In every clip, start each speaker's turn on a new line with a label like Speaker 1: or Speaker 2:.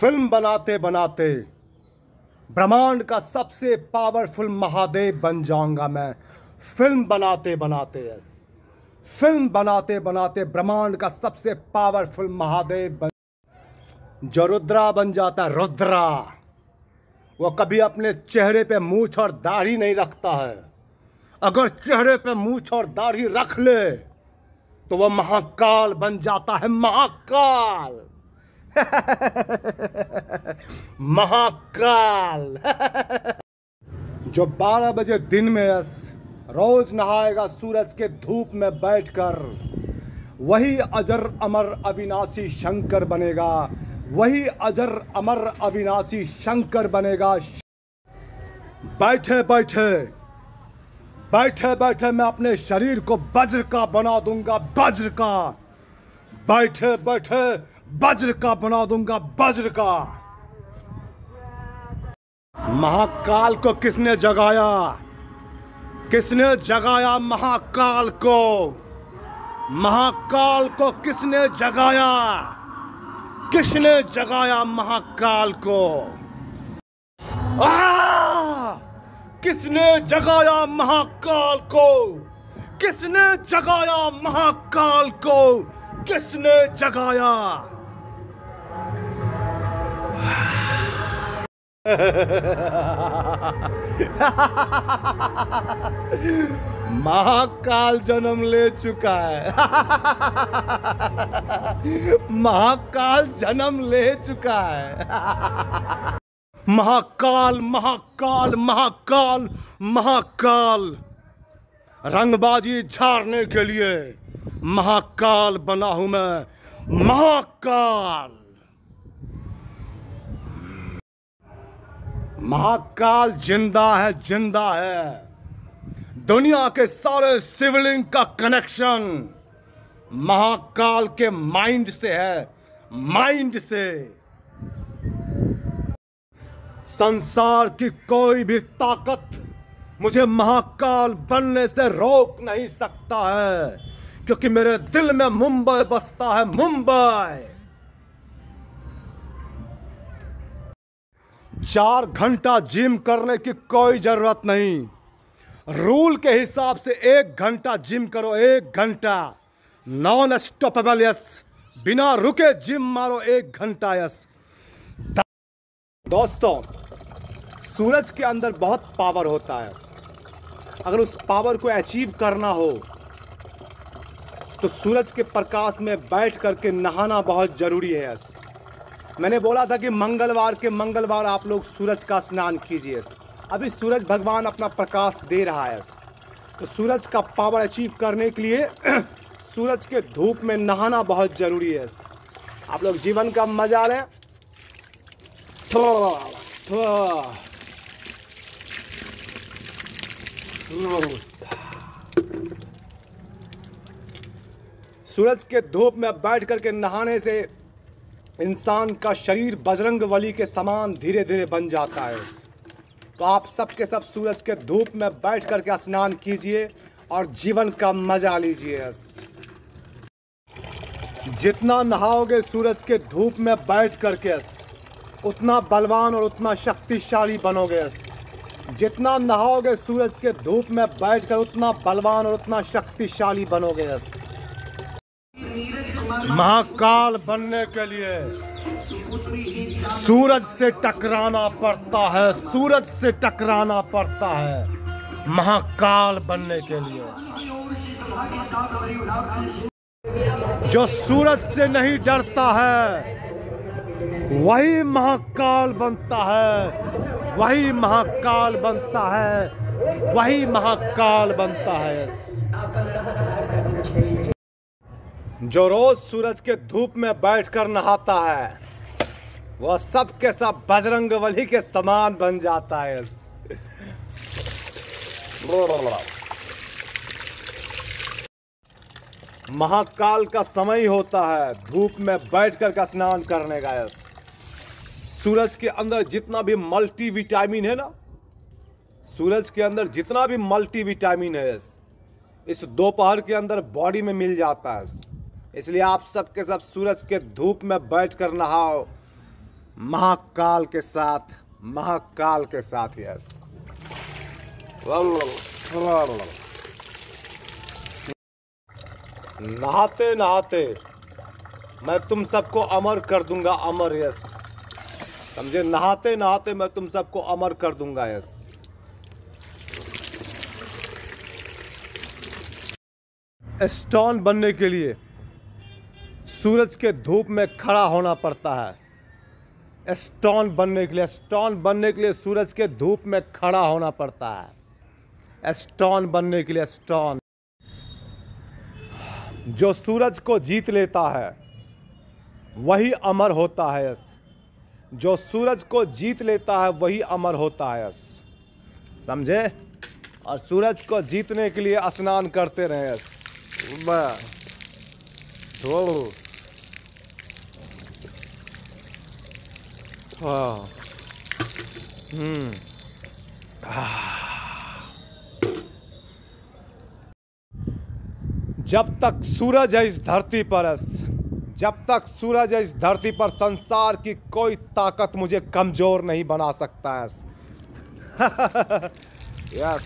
Speaker 1: Film बनाते बनाते ब्रह्मांड का सबसे पावरफुल महादेव बन जाऊंगा मैं। फिल्म बनाते बनाते ब्रह्मांड का सबसे पावरफुल महादेव बन, जो रुद्रा बन जाता है। रुद्रा वो कभी अपने चेहरे पे मूंछ और दाढ़ी नहीं रखता है। अगर चेहरे पे मूंछ और दाढ़ी रख ले तो वह महाकाल बन जाता है। महाकाल महाकाल जो 12 बजे दिन में रोज नहाएगा सूरज के धूप में बैठकर, वही अजर अमर अविनाशी शंकर बनेगा। वही अजर अमर अविनाशी शंकर बनेगा। बैठे बैठे मैं अपने शरीर को वज्र का बना दूंगा। वज्र का बैठे बैठे वज्र का बना दूंगा। वज्र का। महाकाल को किसने जगाया? किसने जगाया महाकाल को? महाकाल को किसने जगाया? किसने जगाया महाकाल को? किसने जगाया महाकाल को? किसने जगाया महाकाल को? किसने जगाया? महाकाल जन्म ले चुका है। महाकाल जन्म ले चुका है। महाकाल महाकाल महाकाल महाकाल रंगबाजी झाड़ने के लिए महाकाल बना हूं मैं। महाकाल महाकाल जिंदा है, जिंदा है। दुनिया के सारे शिवलिंग का कनेक्शन महाकाल के माइंड से है। माइंड से संसार की कोई भी ताकत मुझे महाकाल बनने से रोक नहीं सकता है, क्योंकि मेरे दिल में मुंबई बसता है। मुंबई 4 घंटा जिम करने की कोई जरूरत नहीं। रूल के हिसाब से 1 घंटा जिम करो। 1 घंटा नॉन स्टॉपेबल। यस, बिना रुके जिम मारो 1 घंटा। यस दोस्तों, सूरज के अंदर बहुत पावर होता है। अगर उस पावर को अचीव करना हो तो सूरज के प्रकाश में बैठ करके नहाना बहुत जरूरी है। यस, मैंने बोला था कि मंगलवार आप लोग सूरज का स्नान कीजिए। अभी सूरज भगवान अपना प्रकाश दे रहा है, तो सूरज का पावर अचीव करने के लिए सूरज के धूप में नहाना बहुत ज़रूरी है। आप लोग जीवन का मजा लें। सूरज के धूप में बैठ करके नहाने से इंसान का शरीर बजरंगबली के समान धीरे धीरे बन जाता है। तो आप सब के सब सूरज के धूप में बैठ करके स्नान कीजिए और जीवन का मजा लीजिए। जितना नहाओगे सूरज के धूप में बैठ करके उतना बलवान और उतना शक्तिशाली बनोगे। जितना नहाओगे सूरज के धूप में बैठकर उतना बलवान और उतना शक्तिशाली बनोगे। महाकाल बनने के लिए सूरज से टकराना पड़ता है। सूरज से टकराना पड़ता है महाकाल बनने के लिए। जो सूरज से नहीं डरता है वही महाकाल बनता है। वही महाकाल बनता है। वही महाकाल बनता है। जो रोज सूरज के धूप में बैठकर नहाता है वह सब के सब बजरंगबली के समान बन जाता है। महाकाल का समय होता है धूप में बैठकर का स्नान करने का। सूरज के अंदर जितना भी मल्टीविटामिन है ना, सूरज के अंदर जितना भी मल्टीविटामिन है इस दोपहर के अंदर बॉडी में मिल जाता है। इसलिए आप सब के सब सूरज के धूप में बैठकर नहाओ महाकाल के साथ, महाकाल के साथ। यस, नहाते नहाते मैं तुम सबको अमर कर दूंगा, अमर। यस, समझे? नहाते नहाते मैं तुम सबको अमर कर दूंगा। यस। स्टोन बनने के लिए सूरज के धूप में खड़ा होना पड़ता है। स्टोन बनने के लिए, स्टोन बनने के लिए सूरज के धूप में खड़ा होना पड़ता है। स्टोन बनने के लिए, स्टोन। जो सूरज को जीत लेता है वही अमर होता है। यस, जो सूरज को जीत लेता है वही अमर होता है। यस, समझे? और सूरज को जीतने के लिए स्नान करते रहे। यस, जब तक सूरज है इस धरती पर, जब तक सूरज है इस धरती पर, संसार की कोई ताकत मुझे कमजोर नहीं बना सकता है। यस,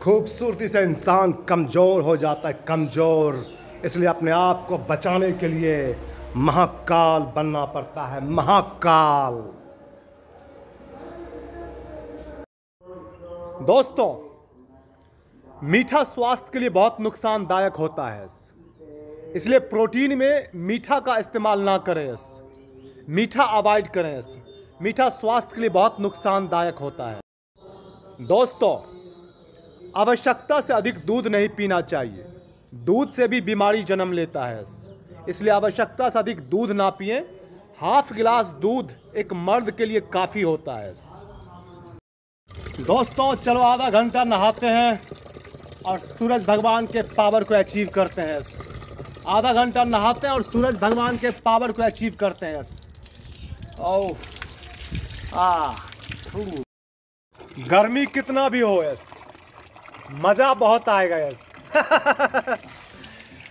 Speaker 1: खूबसूरती से इंसान कमज़ोर हो जाता है, कमज़ोर। इसलिए अपने आप को बचाने के लिए महाकाल बनना पड़ता है, महाकाल। दोस्तों, मीठा स्वास्थ्य के लिए बहुत नुकसानदायक होता है, इसलिए प्रोटीन में मीठा का इस्तेमाल ना करें, मीठा अवॉइड करें। मीठा स्वास्थ्य के लिए बहुत नुकसानदायक होता है। दोस्तों, आवश्यकता से अधिक दूध नहीं पीना चाहिए, दूध से भी बीमारी जन्म लेता है। इसलिए आवश्यकता से अधिक दूध ना पिएं। हाफ गिलास दूध एक मर्द के लिए काफ़ी होता है। दोस्तों, चलो आधा घंटा नहाते हैं और सूरज भगवान के पावर को अचीव करते हैं। आधा घंटा नहाते हैं और सूरज भगवान के पावर को अचीव करते हैं। ओह, गर्मी कितना भी हो, मज़ा बहुत आएगा। यस,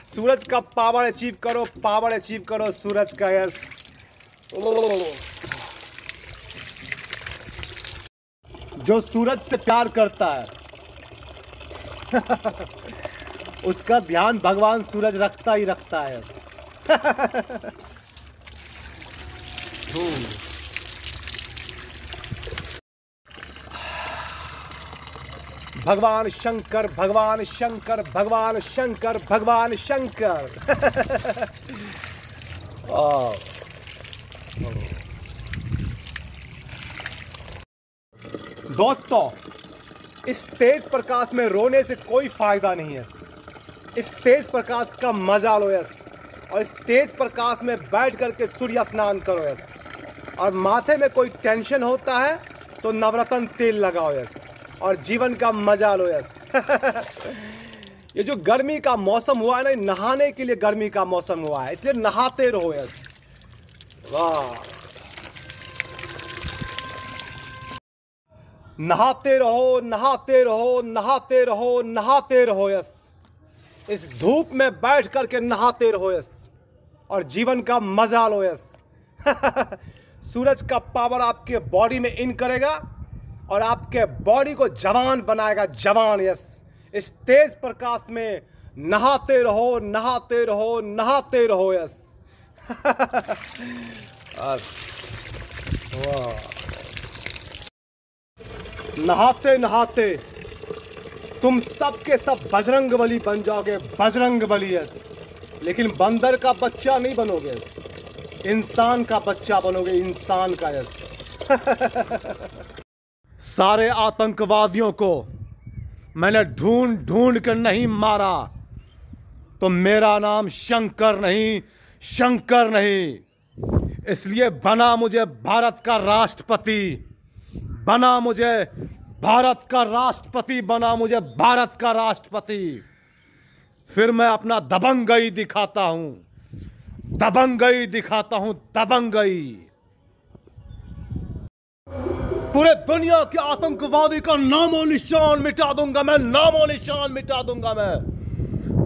Speaker 1: सूरज का पावर अचीव करो, पावर अचीव करो सूरज का। यस, जो सूरज से प्यार करता है उसका ध्यान भगवान सूरज रखता ही रखता है। भगवान शंकर, भगवान शंकर, भगवान शंकर, भगवान शंकर। दोस्तों, इस तेज प्रकाश में रोने से कोई फायदा नहीं है। इस तेज प्रकाश का मजा लो। यस, और इस तेज प्रकाश में बैठ करके सूर्य स्नान करो। यस, और माथे में कोई टेंशन होता है तो नवरत्न तेल लगाओ। यस, और जीवन का मजा लो। यस। ये जो गर्मी का मौसम हुआ है ना, नहाने के लिए गर्मी का मौसम हुआ है, इसलिए नहाते रहो। यस, वाह, नहाते रहो, नहाते रहो, नहाते रहो, नहाते रहो। यस, इस धूप में बैठ करके नहाते रहो। यस, और जीवन का मजा लो। यस। सूरज का पावर आपके बॉडी में इन करेगा और आपके बॉडी को जवान बनाएगा, जवान। यस, इस तेज प्रकाश में नहाते रहो, नहाते रहो, नहाते रहो। यस। नहाते नहाते तुम सब के सब बजरंगबली बन जाओगे, बजरंगबली। यस, लेकिन बंदर का बच्चा नहीं बनोगे, इंसान का बच्चा बनोगे, इंसान का। यस। सारे आतंकवादियों को मैंने ढूंढ ढूंढ कर नहीं मारा तो मेरा नाम शंकर नहीं, शंकर नहीं। इसलिए बना मुझे भारत का राष्ट्रपति, बना मुझे भारत का राष्ट्रपति, बना मुझे भारत का राष्ट्रपति। फिर मैं अपना दबंगई दिखाता हूं, दबंगई दिखाता हूं, दबंगई। पूरे दुनिया के आतंकवादी का नामो निशान मिटा दूंगा मैं, नामो निशान मिटा दूंगा मैं।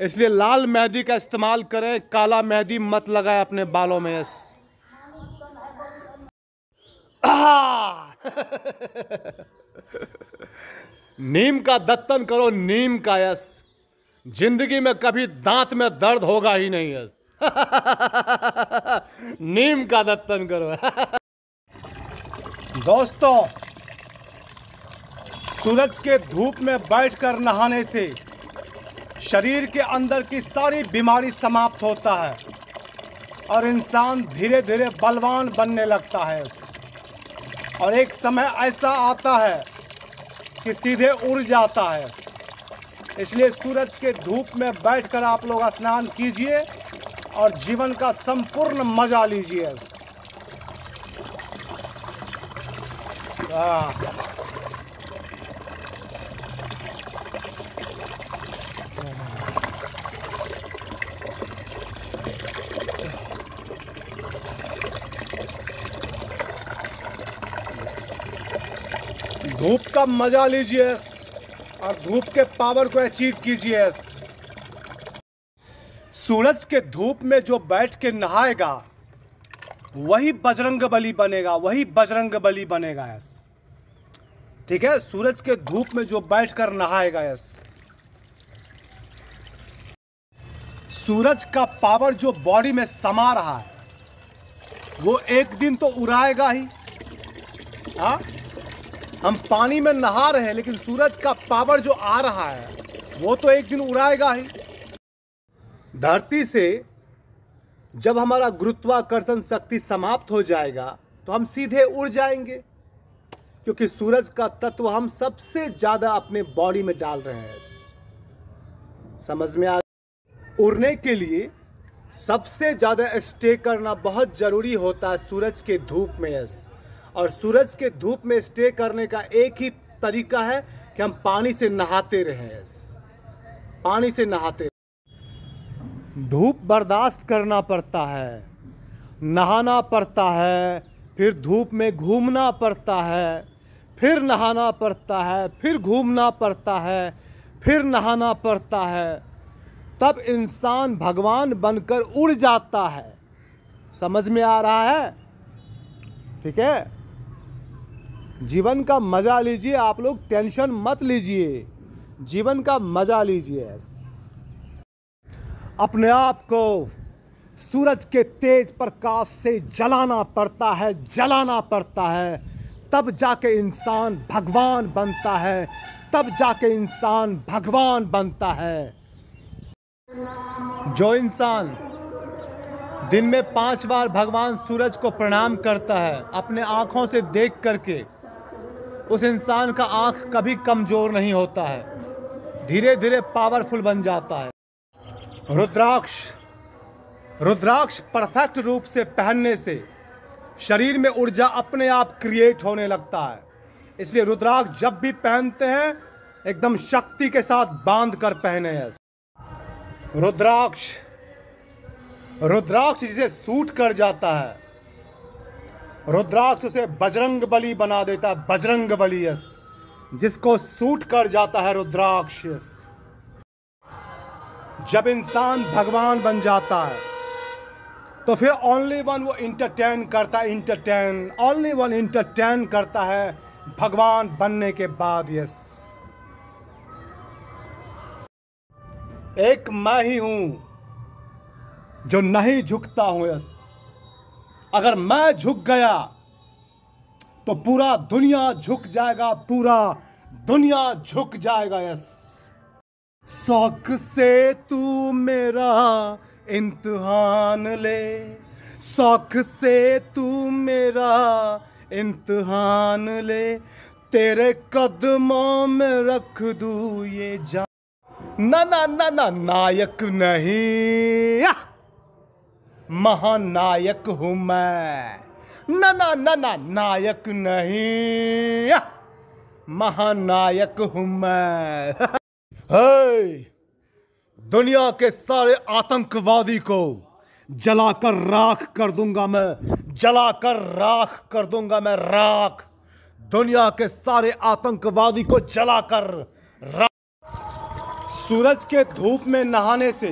Speaker 1: इसलिए लाल मेहंदी का इस्तेमाल करें, काला मेहंदी मत लगाए अपने बालों में। यस नीम का दत्तन करो, नीम का। यस जिंदगी में कभी दांत में दर्द होगा ही नहीं। यस नीम का दत्तन करो। दोस्तों, सूरज के धूप में बैठकर नहाने से शरीर के अंदर की सारी बीमारी समाप्त होता है और इंसान धीरे धीरे बलवान बनने लगता है। और एक समय ऐसा आता है कि सीधे उड़ जाता है। इसलिए सूरज के धूप में बैठकर आप लोग स्नान कीजिए और जीवन का संपूर्ण मजा लीजिए। धूप का मजा लीजिए और धूप के पावर को अचीव कीजिए। सूरज के धूप में जो बैठ के नहाएगा वही बजरंगबली बनेगा, वही बजरंगबली बनेगा। यस ठीक है, सूरज के धूप में जो बैठकर नहाएगा। यस सूरज का पावर जो बॉडी में समा रहा है वो एक दिन तो उड़ाएगा ही। हाँ, हम पानी में नहा रहे हैं लेकिन सूरज का पावर जो आ रहा है वो तो एक दिन उड़ाएगा ही। धरती से जब हमारा गुरुत्वाकर्षण शक्ति समाप्त हो जाएगा तो हम सीधे उड़ जाएंगे, क्योंकि सूरज का तत्व हम सबसे ज़्यादा अपने बॉडी में डाल रहे हैं। समझ में आ? उड़ने के लिए सबसे ज़्यादा स्टे करना बहुत ज़रूरी होता है सूरज के धूप में। यस और सूरज के धूप में स्टे करने का एक ही तरीका है कि हम पानी से नहाते रहें। पानी से नहाते रहें। धूप बर्दाश्त करना पड़ता है, नहाना पड़ता है, फिर धूप में घूमना पड़ता है, फिर नहाना पड़ता है, फिर घूमना पड़ता है, फिर नहाना पड़ता है, तब इंसान भगवान बनकर उड़ जाता है। समझ में आ रहा है? ठीक है, जीवन का मजा लीजिए। आप लोग टेंशन मत लीजिए, जीवन का मजा लीजिए। अपने आप को सूरज के तेज प्रकाश से जलाना पड़ता है, जलाना पड़ता है, तब जाके इंसान भगवान बनता है, तब जाके इंसान भगवान बनता है। जो इंसान दिन में 5 बार भगवान सूरज को प्रणाम करता है अपने आँखों से देख करके, उस इंसान का आँख कभी कमज़ोर नहीं होता है, धीरे धीरे पावरफुल बन जाता है। रुद्राक्ष परफेक्ट रूप से पहनने से शरीर में ऊर्जा अपने आप क्रिएट होने लगता है। इसलिए रुद्राक्ष जब भी पहनते हैं एकदम शक्ति के साथ बांध कर पहने हैं। रुद्राक्ष जिसे सूट कर जाता है, रुद्राक्ष उसे बजरंगबली बना देता है। बजरंगबली यस, जिसको सूट कर जाता है रुद्राक्ष। जब इंसान भगवान बन जाता है तो फिर ओनली वन वो इंटरटेन करता है, ओनली वन इंटरटेन करता है भगवान बनने के बाद। यस, एक मैं ही हूं जो नहीं झुकता हूं। यस, अगर मैं झुक गया तो पूरा दुनिया झुक जाएगा, पूरा दुनिया झुक जाएगा। यस, शौक से तू मेरा इम्तिहान ले, शौक से तू मेरा इम्तिहान ले, तेरे कदमों में रख दूं ये जान। ना ना ना ना, नायक नहीं, महानायक हूं मैं। ना ना ना ना, नायक नहीं, महानायक हूं मैं। दुनिया के सारे आतंकवादी को जलाकर राख कर दूंगा मैं, जलाकर राख कर दूंगा मैं, राख। दुनिया के सारे आतंकवादी को जलाकर राख। सूरज के धूप में नहाने से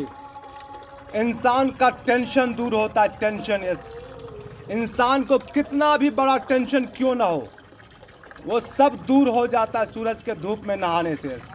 Speaker 1: इंसान का टेंशन दूर होता है। टेंशन, यस, इंसान को कितना भी बड़ा टेंशन क्यों ना हो, वो सब दूर हो जाता है सूरज के धूप में नहाने से। यस।